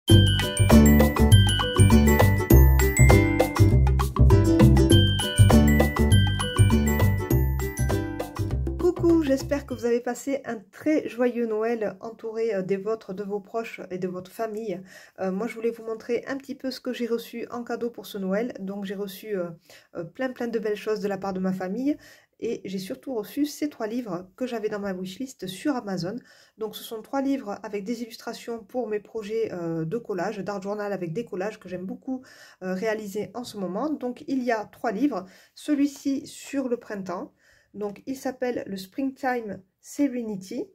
Coucou, j'espère que vous avez passé un très joyeux Noël entouré des vôtres, de vos proches et de votre famille. Moi, je voulais vous montrer un petit peu ce que j'ai reçu en cadeau pour ce Noël. Donc, j'ai reçu plein de belles choses de la part de ma famille. Et j'ai surtout reçu ces 3 livres que j'avais dans ma wishlist sur Amazon. Donc, ce sont 3 livres avec des illustrations pour mes projets de collage, d'art journal avec des collages que j'aime beaucoup réaliser en ce moment. Donc, il y a 3 livres. Celui-ci sur le printemps. Donc, il s'appelle le Springtime Serenity.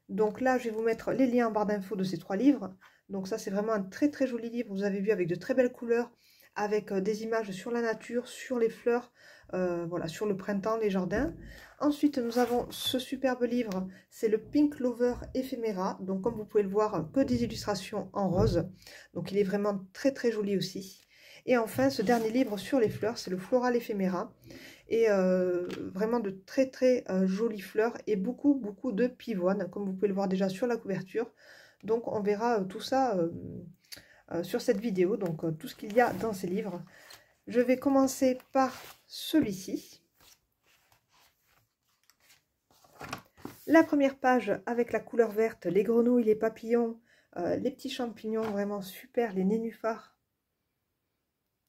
Donc là, je vais vous mettre les liens en barre d'infos de ces 3 livres. Donc ça, c'est vraiment un très joli livre. Vous avez vu, avec de très belles couleurs, avec des images sur la nature, sur les fleurs, voilà, sur le printemps, les jardins. Ensuite, nous avons ce superbe livre. C'est le Pink Lover Ephemera. Donc, comme vous pouvez le voir, que des illustrations en rose. Donc, il est vraiment très joli aussi. Et enfin, ce dernier livre sur les fleurs, c'est le Floral Ephemera. Et vraiment de très jolies fleurs et beaucoup de pivoine, comme vous pouvez le voir déjà sur la couverture. Donc on verra tout ça sur cette vidéo, donc tout ce qu'il y a dans ces livres. Je vais commencer par celui-ci. La première page avec la couleur verte, les grenouilles, les papillons, les petits champignons, vraiment super, les nénuphars.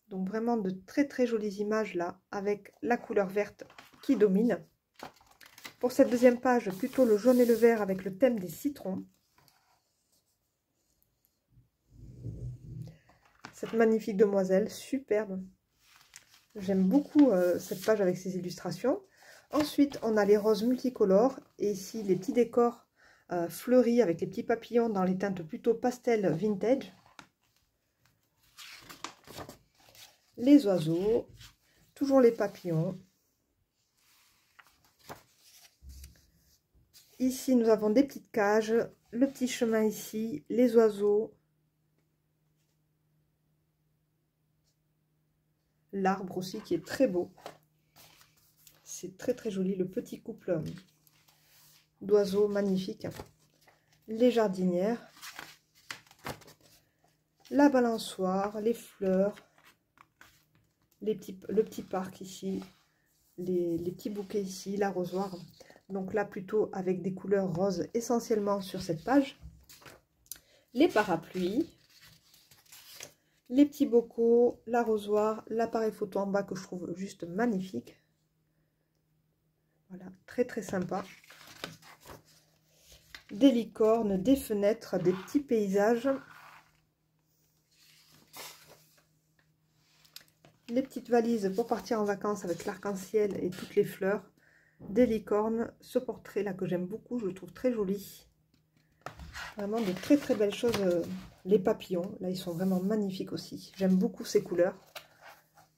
Donc vraiment de très jolies images là, avec la couleur verte qui domine. Pour cette deuxième page, plutôt le jaune et le vert avec le thème des citrons. Cette magnifique demoiselle, superbe. J'aime beaucoup cette page avec ses illustrations. Ensuite, on a les roses multicolores. Et ici, les petits décors fleuris avec les petits papillons dans les teintes plutôt pastel vintage. Les oiseaux, toujours les papillons. Ici, nous avons des petites cages, le petit chemin ici, les oiseaux, l'arbre aussi qui est très beau. C'est très joli, le petit couple d'oiseaux magnifique. Les jardinières, la balançoire, les fleurs, le petit parc ici, les petits bouquets ici, l'arrosoir. Donc là, plutôt avec des couleurs roses essentiellement sur cette page. Les parapluies, les petits bocaux, l'arrosoir, l'appareil photo en bas que je trouve juste magnifique. Voilà, très sympa. Des licornes, des fenêtres, des petits paysages. Les petites valises pour partir en vacances avec l'arc-en-ciel et toutes les fleurs. Des licornes, ce portrait là que j'aime beaucoup, je le trouve très joli. Vraiment de très belles choses. Les papillons, là ils sont vraiment magnifiques aussi. J'aime beaucoup ces couleurs.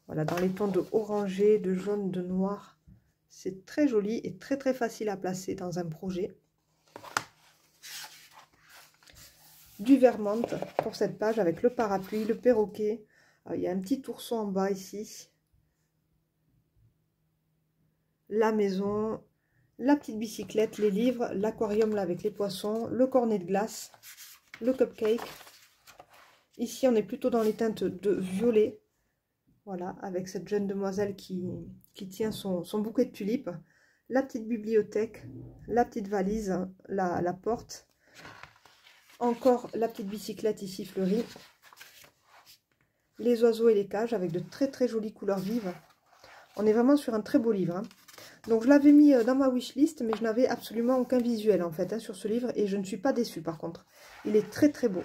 Voilà, dans les tons de orangé, de jaune, de noir. C'est très joli et très facile à placer dans un projet. Du Vermont pour cette page avec le parapluie, le perroquet. Il y a un petit ourson en bas ici. La maison, la petite bicyclette, les livres, l'aquarium là avec les poissons, le cornet de glace, le cupcake. Ici, on est plutôt dans les teintes de violet. Voilà, avec cette jeune demoiselle qui tient son bouquet de tulipes. La petite bibliothèque, la petite valise, la porte. Encore la petite bicyclette ici fleurie. Les oiseaux et les cages avec de très jolies couleurs vives. On est vraiment sur un très beau livre, hein. Donc je l'avais mis dans ma wishlist, mais je n'avais absolument aucun visuel en fait sur ce livre. Et je ne suis pas déçue par contre. Il est très beau.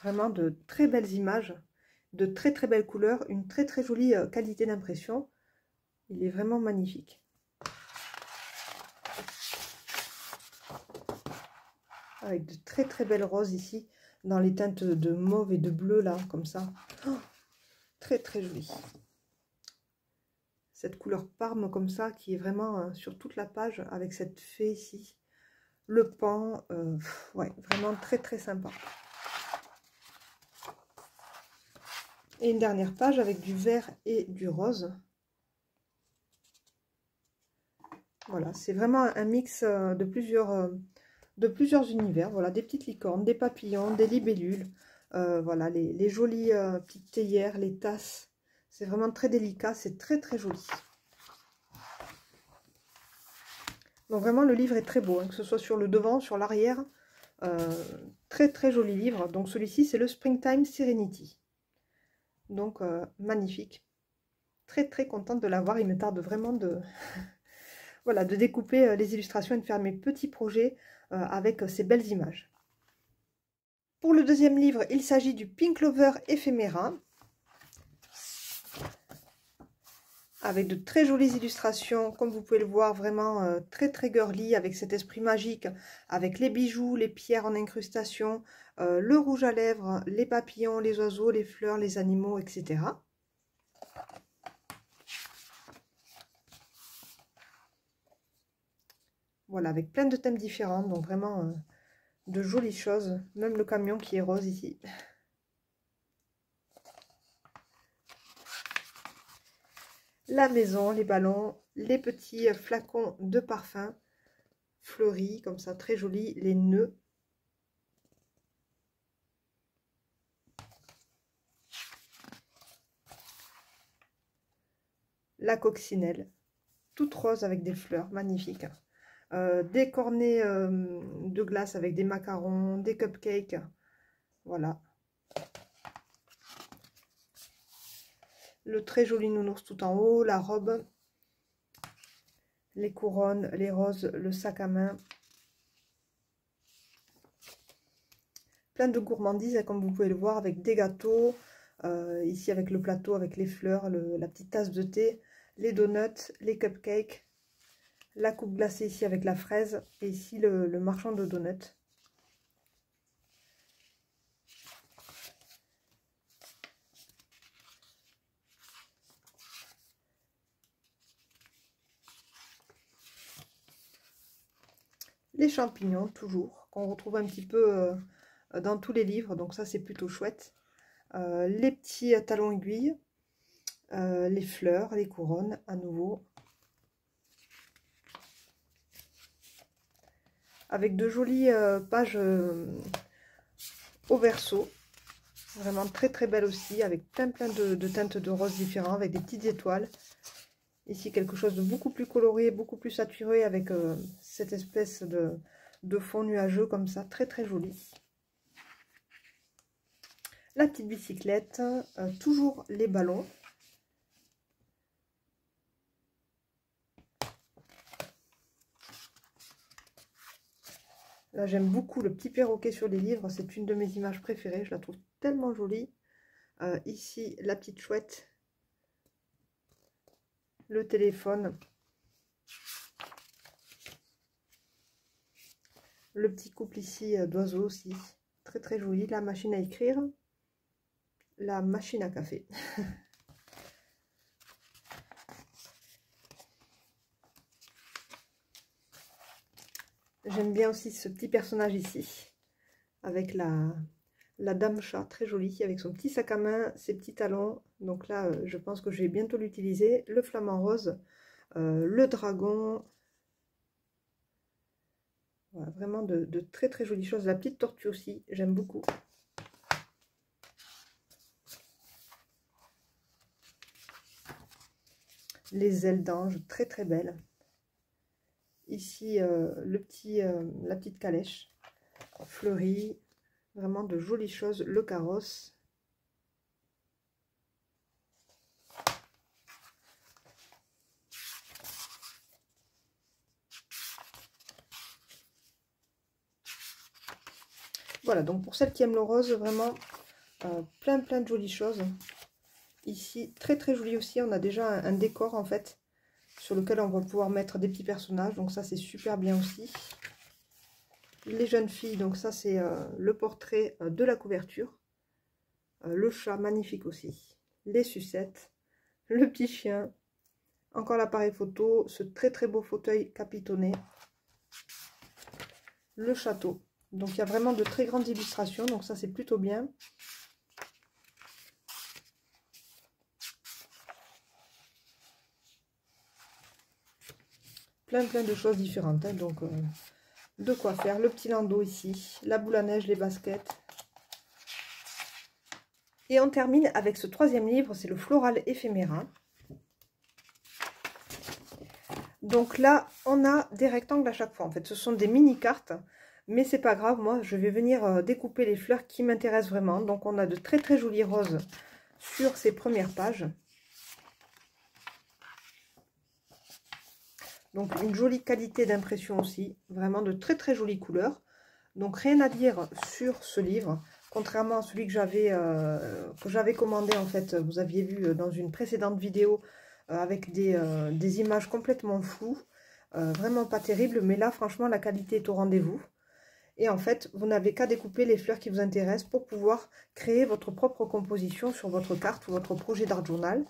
Vraiment de très belles images, de très belles couleurs, une très jolie qualité d'impression. Il est vraiment magnifique. Avec de très belles roses ici, dans les teintes de mauve et de bleu là, comme ça. Oh, très joli. Cette couleur parme comme ça, qui est vraiment sur toute la page, avec cette fée ici. Le pan, ouais, vraiment très sympa. Et une dernière page avec du vert et du rose. Voilà, c'est vraiment un mix de plusieurs univers. Voilà, des petites licornes, des papillons, des libellules. Voilà, les jolies petites théières, les tasses. C'est vraiment très délicat, c'est très très joli. Donc vraiment, le livre est très beau, hein, que ce soit sur le devant, sur l'arrière. Très très joli livre. Donc celui-ci, c'est le Springtime Serenity. Donc magnifique. Très très contente de l'avoir. Il me tarde vraiment de, voilà, de découper les illustrations et de faire mes petits projets avec ces belles images. Pour le deuxième livre, il s'agit du Pink Lover Ephemera, avec de très jolies illustrations, comme vous pouvez le voir, vraiment très très girly, avec cet esprit magique, avec les bijoux, les pierres en incrustation, le rouge à lèvres, les papillons, les oiseaux, les fleurs, les animaux, etc. Voilà, avec plein de thèmes différents, donc vraiment de jolies choses, même le camion qui est rose ici. La maison, les ballons, les petits flacons de parfum fleuris, comme ça, très jolis, les nœuds. La coccinelle, toute rose avec des fleurs, magnifique. Des cornets de glace avec des macarons, des cupcakes, voilà. Le très joli nounours tout en haut, la robe, les couronnes, les roses, le sac à main. Plein de gourmandises, comme vous pouvez le voir, avec des gâteaux, ici avec le plateau, avec les fleurs, la petite tasse de thé, les donuts, les cupcakes, la coupe glacée ici avec la fraise, et ici le marchand de donuts. Les champignons, toujours, qu'on retrouve un petit peu dans tous les livres, donc ça c'est plutôt chouette. Les petits talons aiguilles, les fleurs, les couronnes, à nouveau. Avec de jolies pages au verso. Vraiment très très belle aussi, avec plein de teintes de rose différents, avec des petites étoiles. Ici quelque chose de beaucoup plus coloré, beaucoup plus saturé, avec cette espèce de fond nuageux comme ça, très très joli. La petite bicyclette, toujours les ballons. Là, j'aime beaucoup le petit perroquet sur les livres. C'est une de mes images préférées. Je la trouve tellement jolie. Ici, la petite chouette. Le téléphone. Le petit couple ici d'oiseaux aussi. Très, très joli. La machine à écrire. La machine à café. J'aime bien aussi ce petit personnage ici. Avec la dame chat, très jolie, avec son petit sac à main, ses petits talons. Donc là, je pense que je vais bientôt l'utiliser. Le flamant rose, le dragon. Voilà, vraiment de très très jolies choses. La petite tortue aussi, j'aime beaucoup. Les ailes d'ange, très très belles. Ici, la petite calèche fleurie. Vraiment de jolies choses. Le carrosse. Voilà, donc pour celles qui aiment le rose, vraiment plein de jolies choses. Ici, très très joli aussi, on a déjà un décor en fait, sur lequel on va pouvoir mettre des petits personnages, donc ça c'est super bien aussi. Les jeunes filles, donc ça c'est le portrait de la couverture. Le chat, magnifique aussi. Les sucettes, le petit chien, encore l'appareil photo, ce très très beau fauteuil capitonné. Le château. Donc il y a vraiment de très grandes illustrations, donc ça c'est plutôt bien. plein de choses différentes, hein, donc de quoi faire. Le petit landau ici, la boule à neige, les baskets. Et on termine avec ce troisième livre, c'est le Floral Éphéméra. Donc là, on a des rectangles à chaque fois. En fait, ce sont des mini-cartes, mais c'est pas grave. Moi, je vais venir découper les fleurs qui m'intéressent vraiment. Donc, on a de très jolies roses sur ces premières pages. Donc, une jolie qualité d'impression aussi. Vraiment de très jolies couleurs. Donc, rien à dire sur ce livre. Contrairement à celui que j'avais commandé, en fait, vous aviez vu dans une précédente vidéo avec des images complètement floues. Vraiment pas terrible, mais là, franchement, la qualité est au rendez-vous. Et en fait, vous n'avez qu'à découper les fleurs qui vous intéressent pour pouvoir créer votre propre composition sur votre carte ou votre projet d'art journal.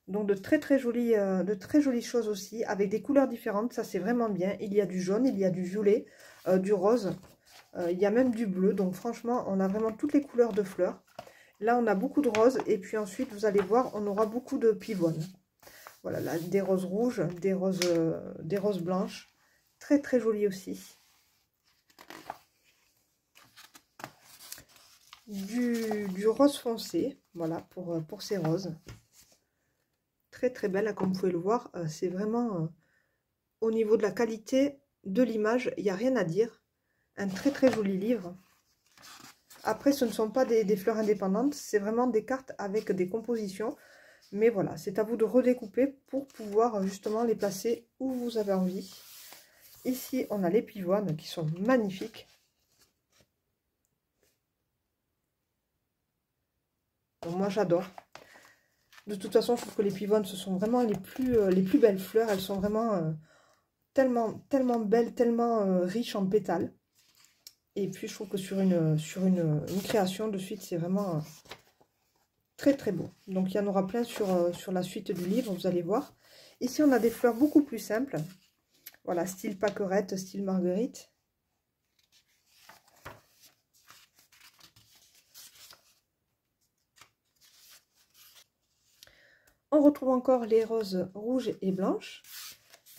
Donc de très jolies choses aussi, avec des couleurs différentes, ça c'est vraiment bien. Il y a du jaune, il y a du violet, du rose, il y a même du bleu. Donc franchement, on a vraiment toutes les couleurs de fleurs. Là, on a beaucoup de roses et puis ensuite, vous allez voir, on aura beaucoup de pivoines. Voilà, là, des roses rouges, des roses blanches, très jolies aussi. Du rose foncé, voilà, pour ces roses. Très belle, là, comme vous pouvez le voir, c'est vraiment au niveau de la qualité de l'image, il n'y a rien à dire. Un très joli livre. Après, ce ne sont pas des fleurs indépendantes, c'est vraiment des cartes avec des compositions. Mais voilà, c'est à vous de redécouper pour pouvoir justement les placer où vous avez envie. Ici, on a les pivoines qui sont magnifiques. Donc, moi, j'adore. De toute façon, je trouve que les pivoines, ce sont vraiment les plus belles fleurs. Elles sont vraiment tellement belles, tellement riches en pétales. Et puis, je trouve que sur une création de suite, c'est vraiment très beau. Donc, il y en aura plein sur la suite du livre, vous allez voir. Ici, on a des fleurs beaucoup plus simples. Voilà, style pâquerette, style marguerite. On retrouve encore les roses rouges et blanches.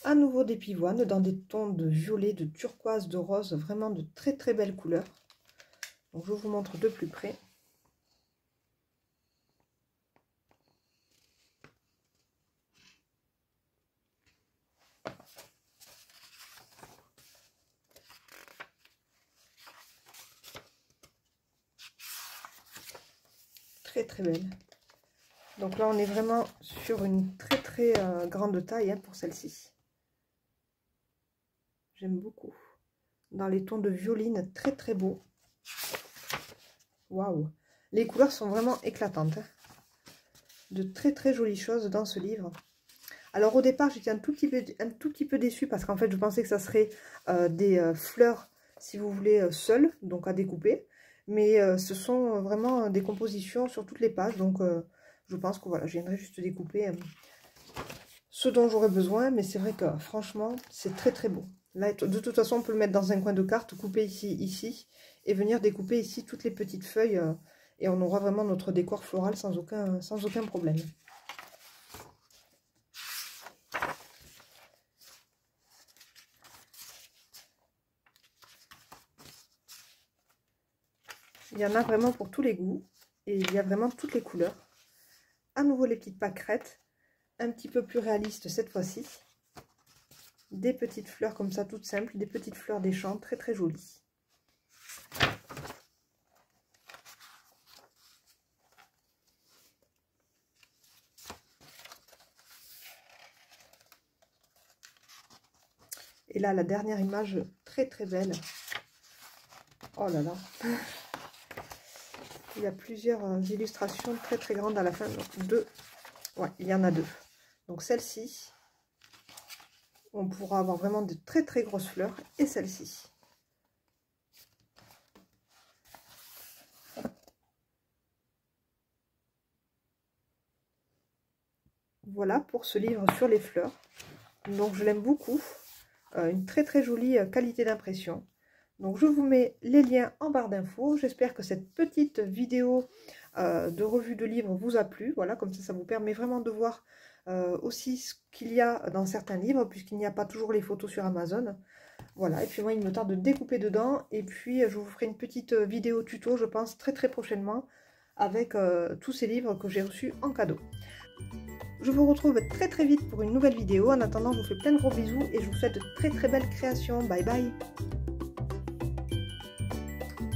À nouveau des pivoines dans des tons de violet, de turquoise, de rose. Vraiment de très belles couleurs. Donc, je vous montre de plus près. Très belle. Donc là, on est vraiment sur une très grande taille hein, pour celle-ci. J'aime beaucoup. Dans les tons de violine, très beau. Waouh! Les couleurs sont vraiment éclatantes. Hein. De très jolies choses dans ce livre. Alors au départ, j'étais un tout petit peu déçue parce qu'en fait, je pensais que ça serait des fleurs, si vous voulez, seules, donc à découper. Mais ce sont vraiment des compositions sur toutes les pages, donc je pense que voilà, je viendrai juste découper ce dont j'aurais besoin. Mais c'est vrai que franchement, c'est très beau. Là, de toute façon, on peut le mettre dans un coin de carte, couper ici, et venir découper ici toutes les petites feuilles. Et on aura vraiment notre décor floral sans aucun problème. Il y en a vraiment pour tous les goûts. Et il y a vraiment toutes les couleurs. À nouveau les petites pâquerettes. Un petit peu plus réalistes cette fois-ci. Des petites fleurs comme ça, toutes simples. Des petites fleurs des champs, très jolies. Et là, la dernière image, très belle. Oh là là. Il y a plusieurs illustrations très grandes à la fin. Donc deux. Ouais, il y en a deux. Donc celle-ci, on pourra avoir vraiment de très grosses fleurs. Et celle-ci. Voilà pour ce livre sur les fleurs. Donc je l'aime beaucoup. Une très jolie qualité d'impression. Donc je vous mets les liens en barre d'infos. J'espère que cette petite vidéo de revue de livre vous a plu. Voilà, comme ça vous permet vraiment de voir aussi ce qu'il y a dans certains livres, puisqu'il n'y a pas toujours les photos sur Amazon. Voilà, et puis moi il me tarde de découper dedans, et puis je vous ferai une petite vidéo tuto, je pense, très prochainement, avec tous ces livres que j'ai reçus en cadeau. Je vous retrouve très vite pour une nouvelle vidéo. En attendant, je vous fais plein de gros bisous et je vous souhaite de très belles créations. Bye bye!